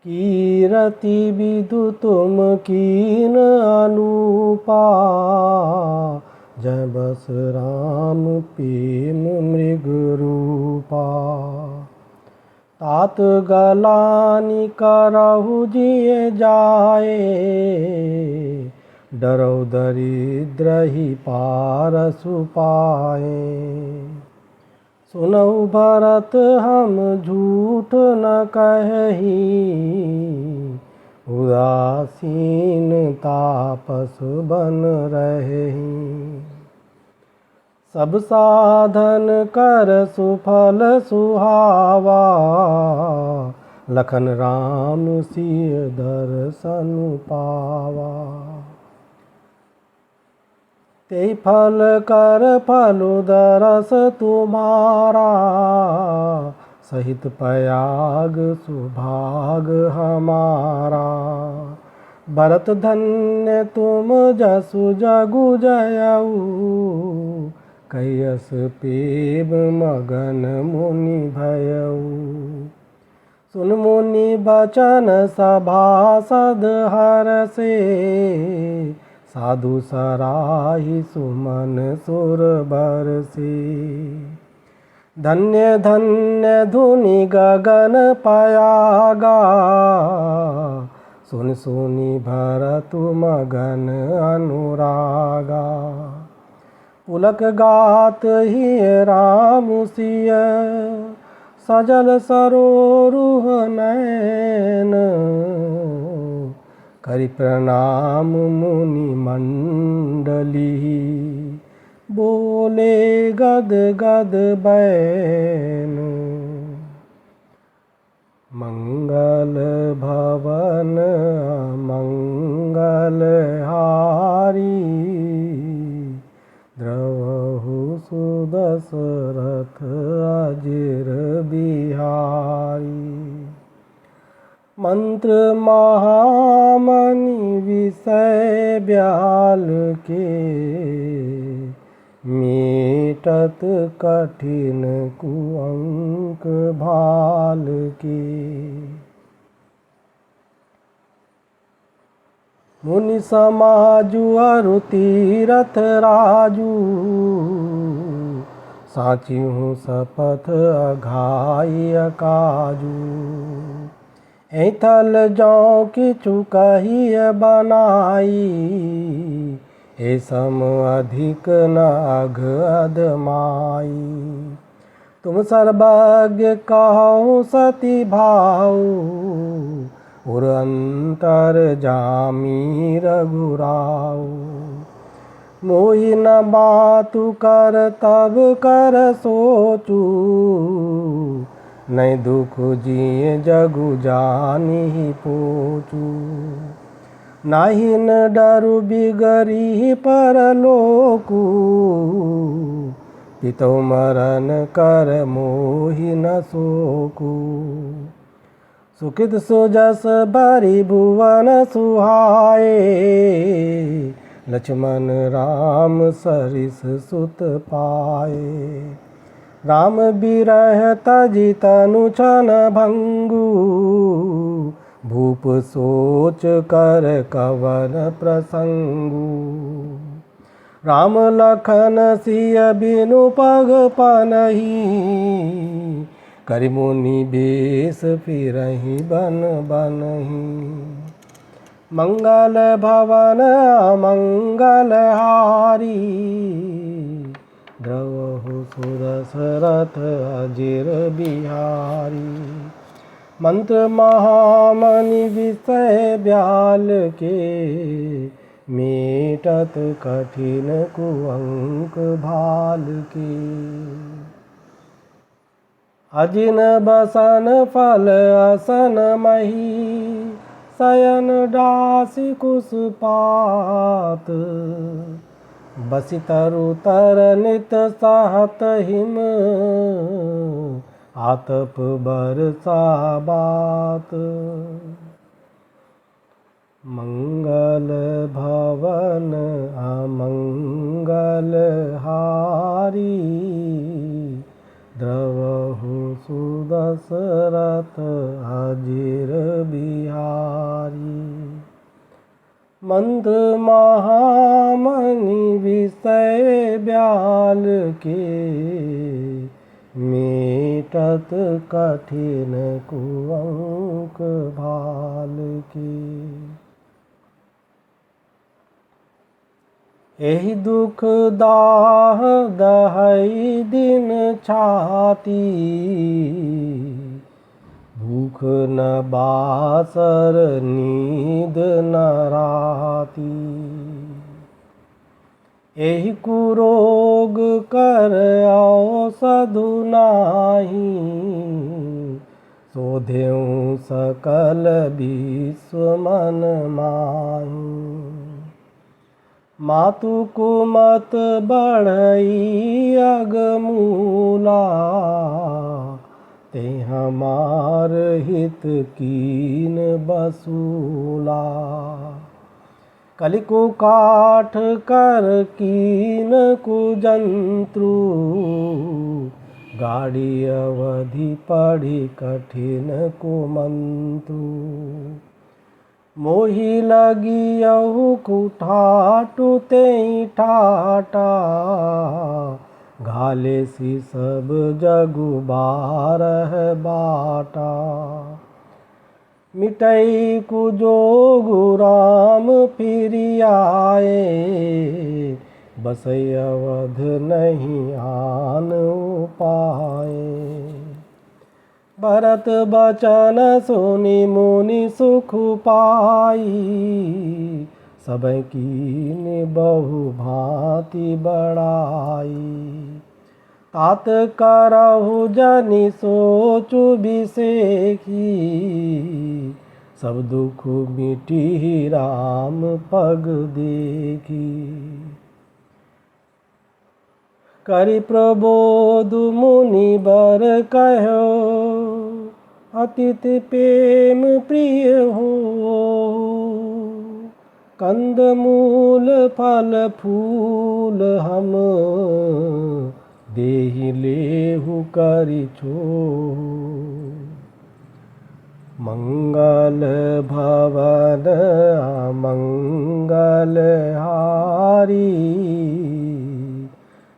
कीरति विदु तुम कीन अनुपा, जय बस राम प्रेम मृग रूपा। तात गलानी करहु जिय जाए, डरौ दरिद्र ही पारसु पाए। सुनऊ भरत हम झूठ न कहि, उदासीन तापस बन रहें। सब साधन कर सुफल सुहावा, लखन राम सिय दर्शन पावा। ते फल कर फलुदरस तुम्हारा, सहित पयाग सुभाग हमारा। भरत धन्य तुम जसु जगु जयऊ, कैयस पेब मगन मुनि भयऊ। सुन मुनि बचन सभासद हरषे, साधु सराही सुमन सुर बरसे। धन्य धन्य धुनि गगन पयागा, सुन सुनि भरतु मगन अनुरागा। पुलक गात ही राम सिय, सजल सरोरुह नयन। करि प्रणाम मुनि मंडली, बोले गद गद बैन। मंगल भवन मंगल हारी, द्रवहु सुदशरथ अजिर बिहारी। मंत्र महामणि विषय ब्याल के, मेटत कठिन कुअंक भाल के। मुनि समाजु अरु तीरथ राजू, साचिहु सपथ अघाई काजू। ऐथल जौ किछु कहिय बनाई, ए सम अधिक न अघ अधमाई। तुम सर्वज्ञ कहु सती भाऊ, उर अंतर जामी रघुराऊ। मोहि न बातु कर तब कर सोचू, नहीं दुख जिए जगु जानि पोचू। नाही न डरु बिगरी परलोकु, पितौ मरण कर मोहि न शोकु। सुखित सुजस भरि भुवन सुहाए, लक्ष्मण राम सरिस सुत पाए। राम बिरह तजि तनु छन भंगु, भूप सोच कर कवन प्रसंगु। राम लखन सिय बिनु पग पनहि, करि मुनि बेश फिरहि बन बनहि। मंगल भवन अमंगल हारी, द्रवहु सुदशरथ अजिर बिहारी। मंत्र महामणि विषय ब्याल के, मेटत कठिन कुअंक भाल के। अजिन बसन फल असन मही, शयन डासी कुसपात। बसि तरु तर नित सहत हिम, आतप बरसा बात। मंगल भवन अमंगल हारी, द्रवहु सुदशरथ दशरथ अजीर बिहारी। मंत्र महामणि विषय ब्याल के, मेटत कठिन कुअंक भाल के। एहि दुख दाह दहई दिन छाती, भूख न बासर नींद न राती। एहि कुरोग कर औषधु नाही, शोधेउ सकल विश्व मन माही। मातु कुमत बढ़ई अगमूला, ते हमार हित कीन बसूला। कलिकु काठ कर कीन कुजंत्रु, गाड़ी अवधि पढ़ी कठिन कुमंत्रु। मोहि लगियहु कुठाटु तेहि ठाटा, घाले सी सब जगु बारह बाटा। मिटई कुजोगु राम फिरि आए, बसई अवध नहीं आन पाए। भरत बचन सुनि मुनि सुख पाई, सबय कीन बहु भांति बड़ाई। तात करहु जनि सोचु बिसेखी, सब दुख मिटी राम पग देखी। करि प्रबोध मुनि बर कहो, अतिथि प्रेम प्रिय हो। कंद मूल फल फूल हम, देहि लेहु करि छोह। मंगल भवन अमंगल हारी,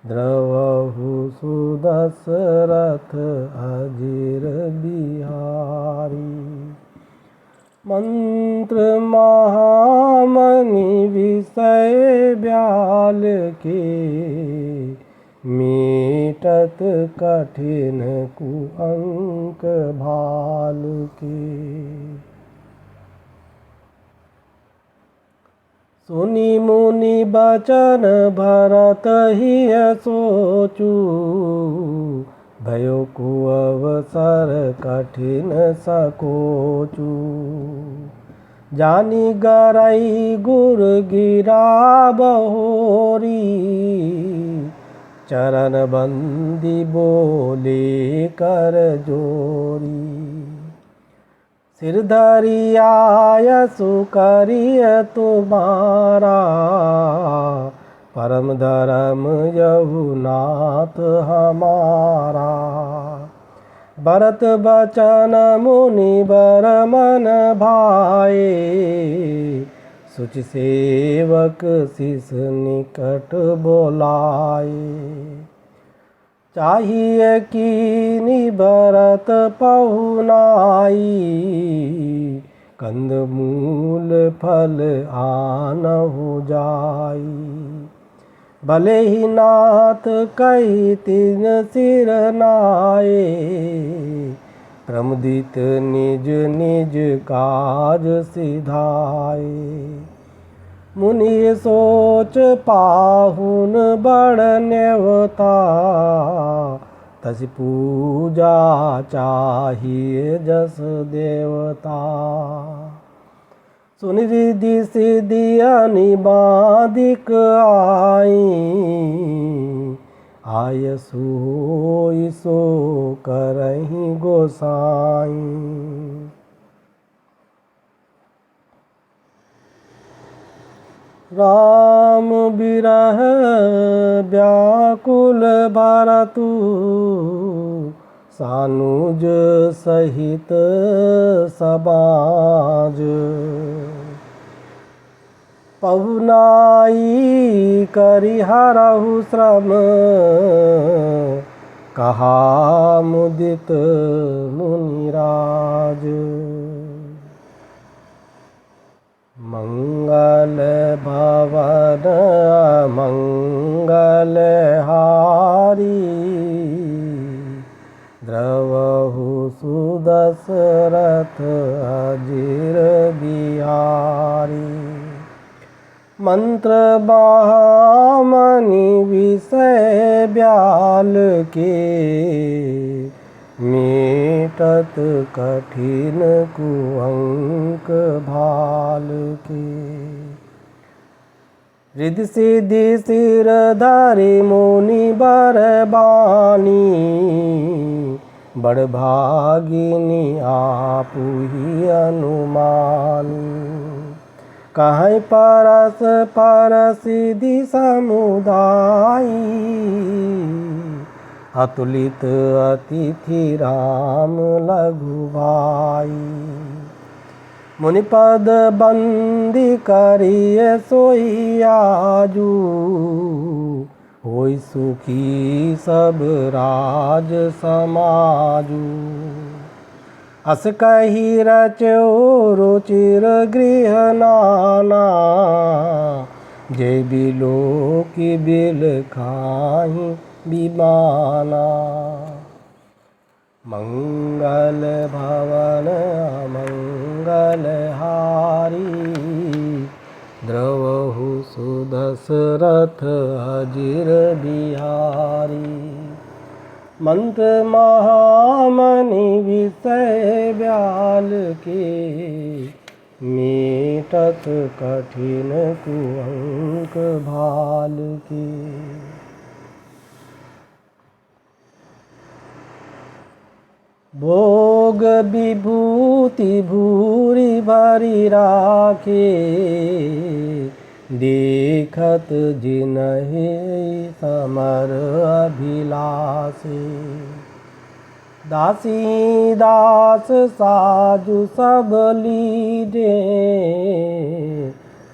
द्रवहु सुदशरथ अजीर बिहारी। मंत्र महामणि विषय ब्याल के, मेटत कठिन कुअंक भाल के। सुनि मुनि बचन भरत हिय सोचु, भयो कुअवसर कठिन सकोचु। जानि गरई गुर गिरा बहोरी, चरण बंदी बोले कर जोरी। सिर धरि आयसु करिय तुम्हारा, परम धर्म यहु नाथ हमारा। भरत बचन मुनि बर मन भाए, सुचि सेवक शिष निकट बोलाए। चाहिए कीनी भरत पहुनाई, कंद मूल फल आनहु जाई। भले ही नाथ कही तिन सिर नाए, प्रमुदित निज निज काज सिधाए। मुनि सोच पाहुन बड़ न्योता, तसि पूजा चाहिए जस देवता। सुनि रिधि सिद्धि अनिबादिक आई, आयसु होई सो करहि गोसाई। राम बिरह व्याकुल भरतु, सानुज सहित समाज। पहुनाई करिहरहु श्रम, कहा मुदित मुनिराज। मंगल भवन मंगल हारी, द्रवहु सुदशरथ अजिर बिहारी। मंत्र महामणि विषय ब्याल के, मेटत कठिन कुअंक भाल के। रिद्धि सिद्धि सिर धरि मुनि बर बानी, बड़भागिनी आपुहि अनुमानी। कहीं परस पर सिद्धि समुदायी, अतुलित अतिथि राम लघु भाई। मुनिपद बंदी करिए सोई आजू, होई सुखी सब राज समाजू। अस कही रचो रुचिर गृह नाना, जय बिलो की बिल खाही विमाना। मंगल भवन मंगल हारी, द्रवहु सुदशरथ अजिर बिहारी। मंत्र महामणि विषय ब्याल के, मेटत कठिन कुअंक भाल के। भोग विभूति भूरि भरि राखे, देखत जिनहि समर अभिलाषे। दासी दास साजु सब लीजे,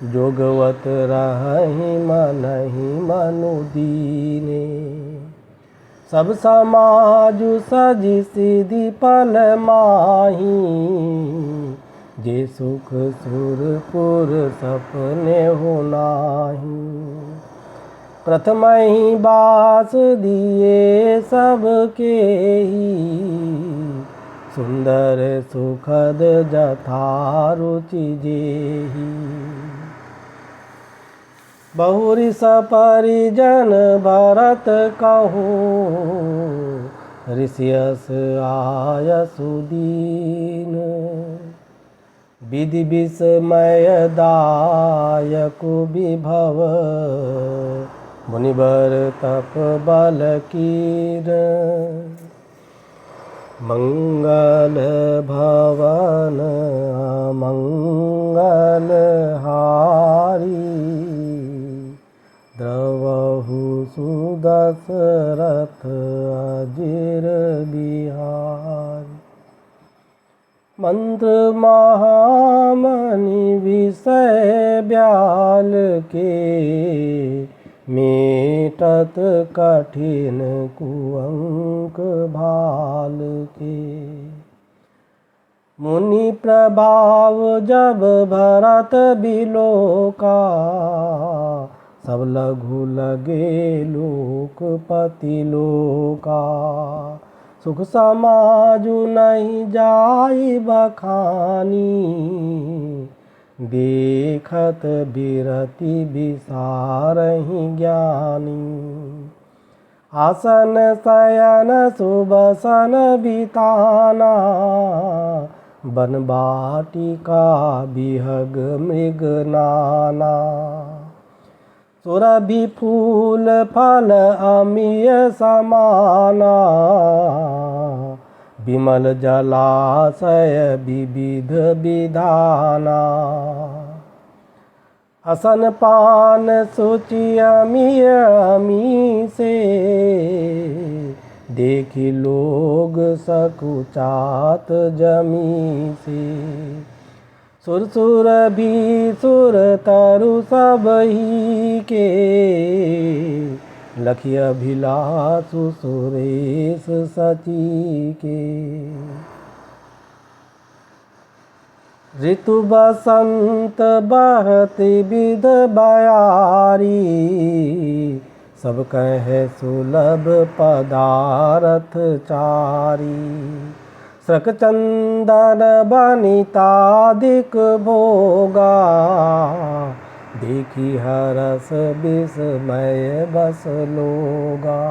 जोगवत रहहि मनहि मनु दीने। सब समाजु सजि सिधि पल माही, जे सुख सुरपुर सपने हो नाही। प्रथम ही बास दिए सबके ही, सुंदर सुखद जथा रुचि जेही। बहुरी सपरिजन भरत कहो, ऋषियस आय सुदीन। विधि विस्मय दायक विभव, मुनिवर तप बल कीर। मंगल भवन मंगल हारी, द्रवहु सुदशरथ अजिर बिहारी। मंत्र महामणि विषय ब्याल के, मेटत कठिन कुअंक भाल के। मुनि प्रभाव जब भरत बिलोका, सब लघु लगे लोकपति लोका। सुख समाजु नहीं जाई बखानी, देखत बिरति बिसारहि ज्ञानी। आसन शयन सुबसन बिताना, बन बाटिका बिहग मृग नाना। सुरभि फूल फल अमीय समाना, विमल जलाशय विविध विधाना। असन पान सुचि अमीय अमी से, देखी लोग सकुचात जमी से। सुरसुर भी सुर तरु सब ही के, लखी अभिलाषु सुरेश सची के। ऋतु बसंत बहति विध बयारी, सब कहे सुलभ पदारथ चारी। सक चंदन बनितादिक भोगा, देखी हरस विस्मय बस लोगा।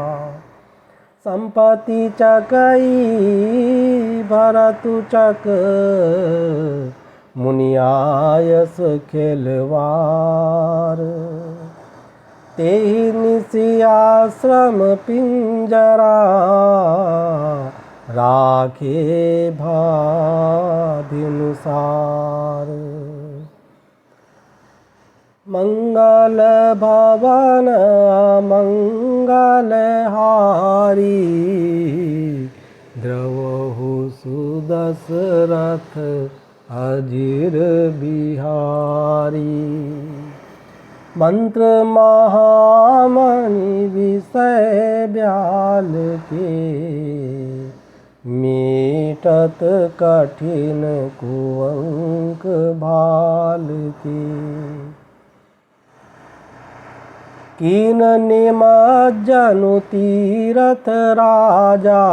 संपत्ति चकई भरतु चक, मुनियायस खेलवार। तेहि निसि आश्रम पिंजरा, राखे भाभिनुसार। मंगल भवन मंगल हारी, द्रवहु सुदशरथ अजिर बिहारी। मंत्र महामणि विषय ब्याल के, मीटत कठिन कुअंक भाल के। कीन निमज्जनु तीरथ राजा,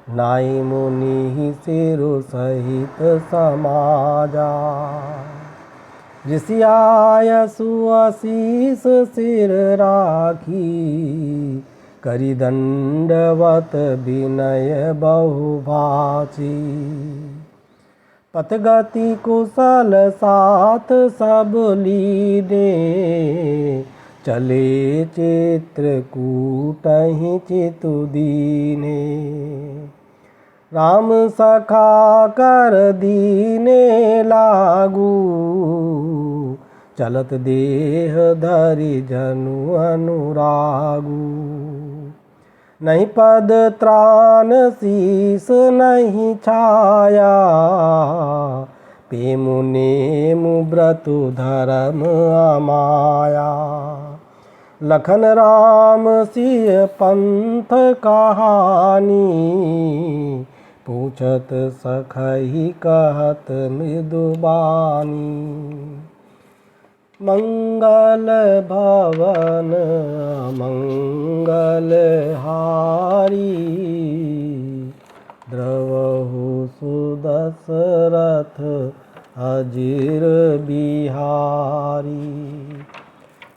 नाई मुनि सिरु सहित समाजा। ऋषियायसु असीस सिर राखी, करि दंडवत विनय बहुभाची। पथगति कुशल साथ सब लीने, चले चित्रकूटहि चितु दीने। राम सखा कर दीने लागू, चलत देह धरि जनु अनुरागू। नहीं पद त्राण शीस नहीं छाया, पेमु नेमु व्रतु धर्म अमाया। लखन राम सिय पंथ कहानी, पूछत सखहि कहत मृदुबानी। मंगल भवन मंगल हारी, द्रवहु सुदशरथ अजिर बिहारी।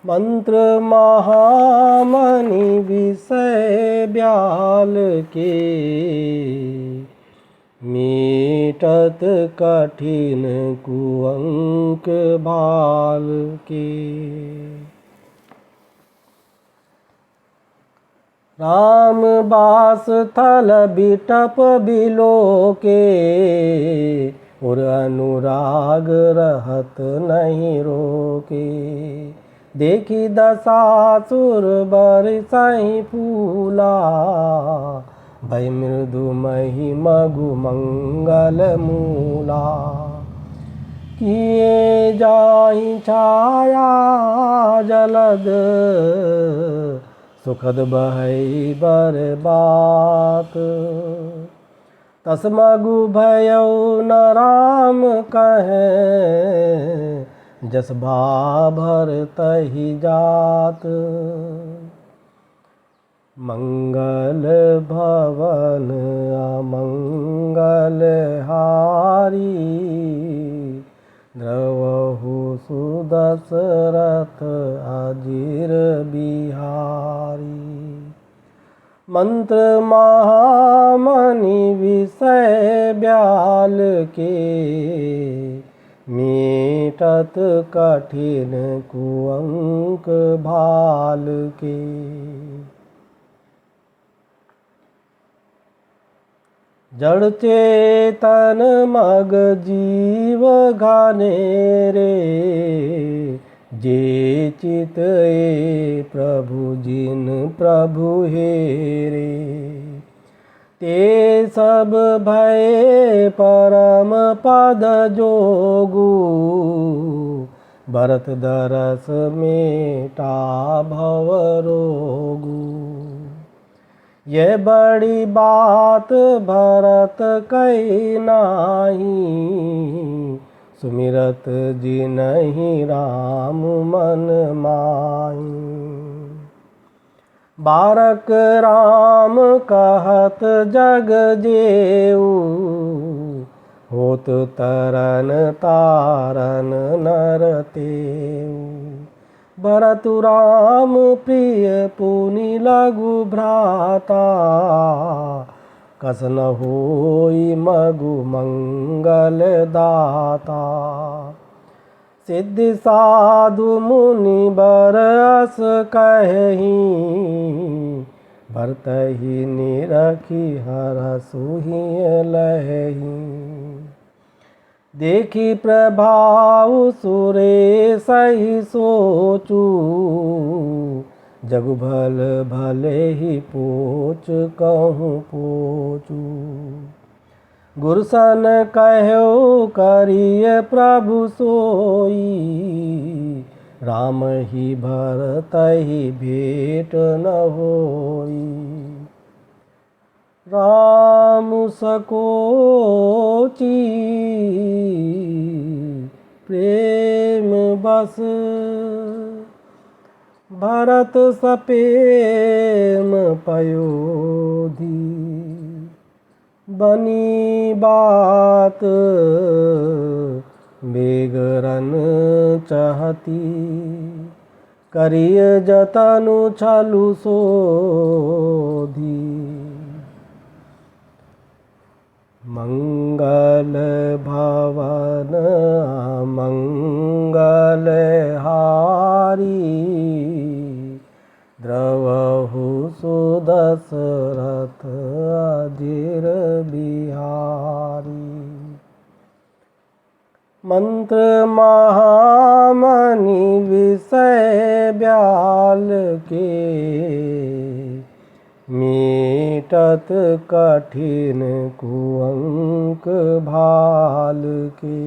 मंत्र महामणि विषय ब्याल के, मीटत कठिन कुअंक भाल के। राम बास थल बिटप बिलोके, और अनुराग रहत नहीं रोके। देखी दशासुर बरसहि फूला, भय मृदु मही मगु मंगल मूला। किए जाहि छाया जलद, सुखद बहै बरबात। तसमगु भयउ न राम कहे, जस भाभर तहि जात। मंगल भवन अमंगल हारी, द्रवहु सुदशरथ अजिर बिहारी। मंत्र महामणि विषय ब्याल के, मीटत कठिन कुअंक भाल के। जड़ चेतन मग जीव घनेरे, जे चित ए प्रभु जिन प्रभु हेरे, ते सब भये परम पद जोगु, भरत दरस मेटा भव रोगु। ये बड़ी बात भरत कही नाही, सुमिरत जिनहि राम मन माही। बारक राम कहत जग जेऊ, होत तरन तारन नर तेऊ। भरतु राम प्रिय पुनि लघु भ्राता, कस न होई मगु मंगल दाता। सिद्धि साधु मुनि बर अस कहि, भरतहि निरखी हरसु हिय लहि। देखी प्रभाव सुरेश ही सोचू, जगु भल भले ही पोच कहूँ पोचू। गुरसन कहो करिय प्रभु सोई, राम ही भरत ही भेट न होई। राम सकोची प्रेम बस, भरत सपेम पयोधी। बनी बात बेगरन चाहती, करिय जतनु छलु सोधी। मंगल भवन मंगल हारी, द्रवहु सुदशरथ अजिर बिहारी। मंत्र महामणि विषय ब्याल के, मीटत कठिन कुअंक भाल के।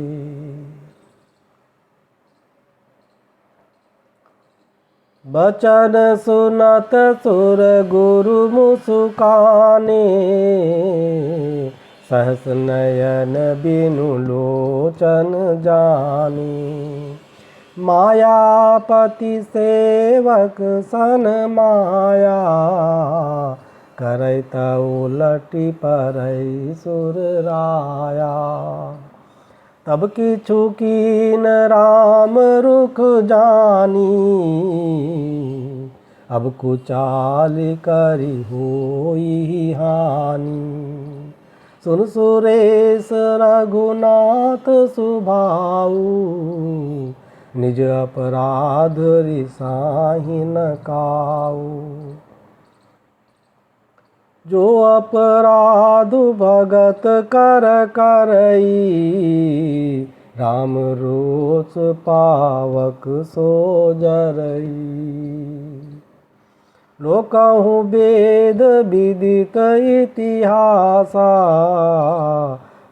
बचन सुनत सुर गुरु मुसुकाने, सहस नयन बिनु लोचन जाने। मायापति सेवक सन माया, करत उलटि परई सुर राया। तब किछु कीन राम रुख जानी, अब कुचाल करि होई हानि। सुन सुरेश रघुनाथ सुभाऊ, निज अपराध रिसाहि न काऊ। जो अपराध भगत कर करई, राम रोष पावक सो जरई। लोकहु वेद विदित इतिहासा,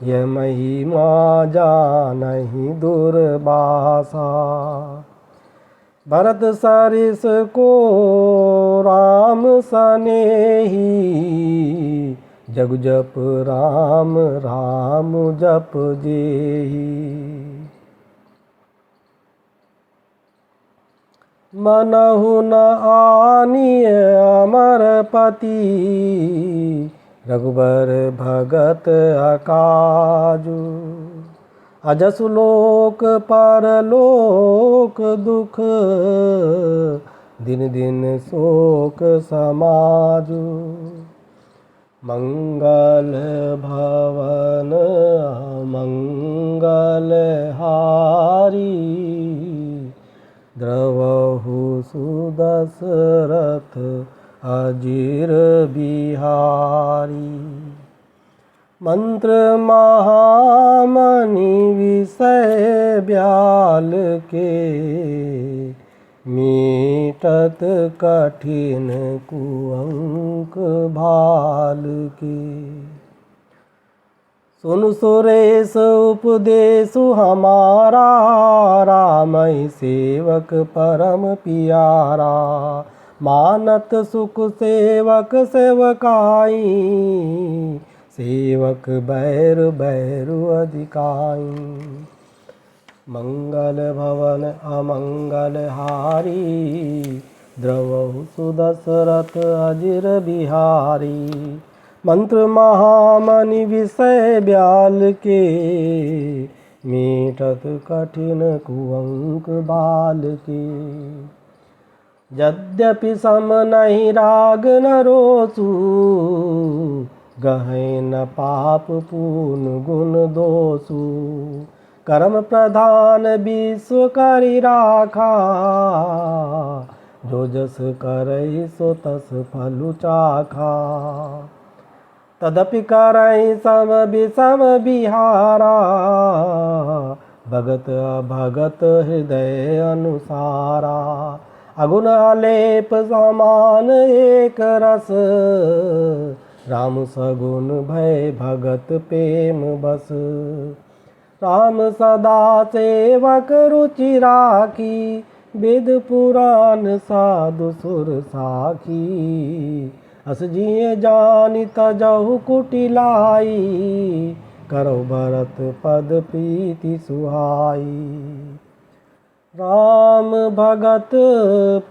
यह महिमा जानहि दुर्बासा। भरत सरिस को राम सनेही, जग जप राम राम जप जेहि। मनहु न आनिय अमरपति, रघुबर भगत अकाजु। अजसु लोक परलोक दुख, दिन दिन शोक समाजु। मंगल भवन मंगल हारी, द्रवहु सुदशरथ अजिर बिहारी। मंत्र महामणि विषय ब्याल के, मीटत कठिन कुअंक भाल के। सुन सुरेश उपदेशु हमारा, रामई सेवक परम पियारा। मानत सुख सेवक सेवकाई, सेवक बैर बैरु अधिकाई। मंगल भवन अमंगल हारी, द्रवहु सुदशरथ अजिर बिहारी। मंत्र महामणि विषय ब्याल के, मीटत कठिन कुअंक बाल के। यद्यपि सम नहीं राग न रोसु, गहै न पाप पूर्ण गुण दोषु। कर्म प्रधान विश्व करि राखा, जो जस करई सो तस फलु चाखा। तदपि करई सम विषम बिहारा, भगत अभगत हृदय अनुसारा। अगुण अलेप समान एक रस, राम सगुण भय भगत प्रेम बस। राम सदा सेवक रुचि राखी, वेद पुराण साधु सुर साखी। अस जिय जानि तजहु कुटिलाई, करो भरत पद प्रीति सुहाई। राम भगत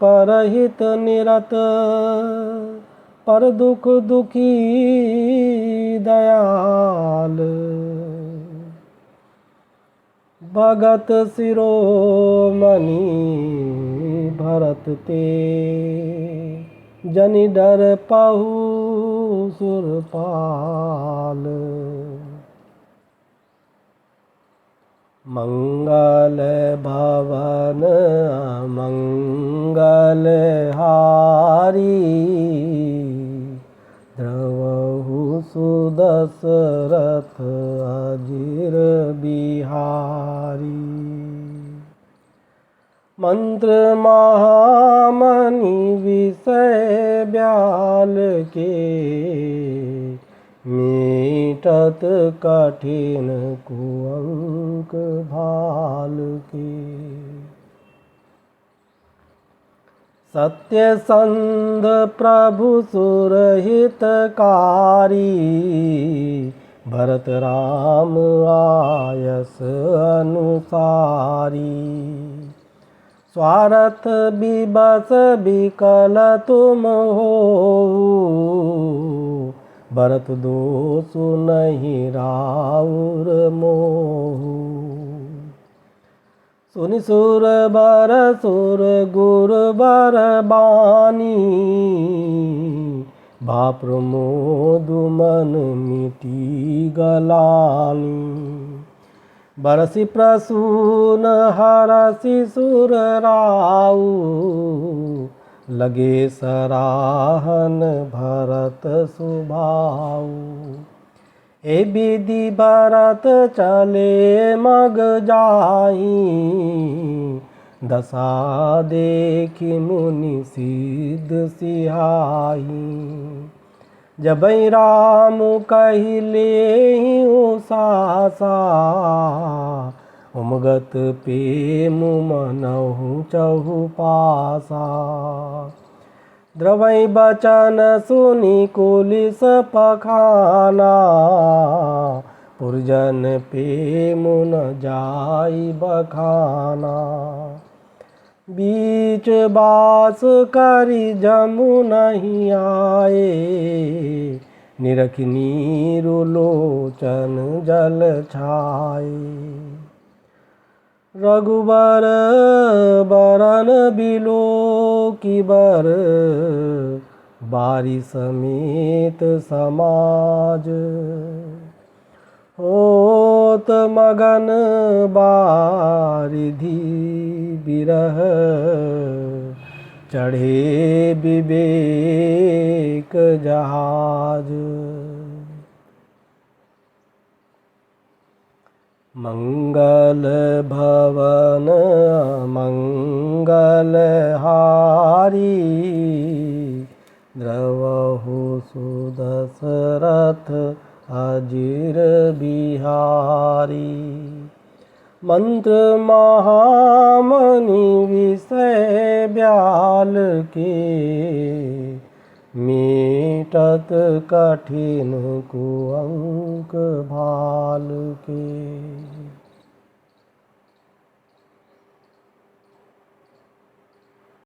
परहित निरत, पर दुख दुखी दयाल। भगत शिरोमणि भरत ते, जनि डर पहु सुरपाल। मंगल भवन मंगल हारी, द्रवहु सुदशरथ अजिर बिहारी। मंत्र महामणि विषय ब्याल के, मीटत कठिन कुअंक भाल के। सत्यसंध प्रभु सुरहितकारी, भरत राम आयस अनुसारी। स्वार्थ विवश विकल तुम हो, भरत दोषु नहीं राउर मोहु। सुनि सुर बर सुर गुर बर बानी, भा प्रमोद मन मिटी गलानी। बरसि प्रसून हरसि सुर राऊ, लगे सराहन भरत सुभाऊ। ए विधि भरत चले मग जाई, दशा देखि मुनि सिद्ध सिहाई। जबै राम कहि लेहिं सासा, उमगत प्रेम मनहु चहु पासा। द्रवै बचन सुनि कुलिस पखाना, पुरजन प्रेम न जाई बखाना। बीच बास करि जमु नहीं आए, निरखि नीरु लोचन जल छाए। रघुबर बरन बिलोकी बर, बारी समेत समाज। होत मगन बारिधि बिरह, चढ़े विवेक जहाज। मंगल भवन मंगल मंगलहारी द्रवहु सुदशरथ अजिर बिहारी। मंत्र महामणि विषय ब्याल के मीटत कठिन कुअंक भाल के।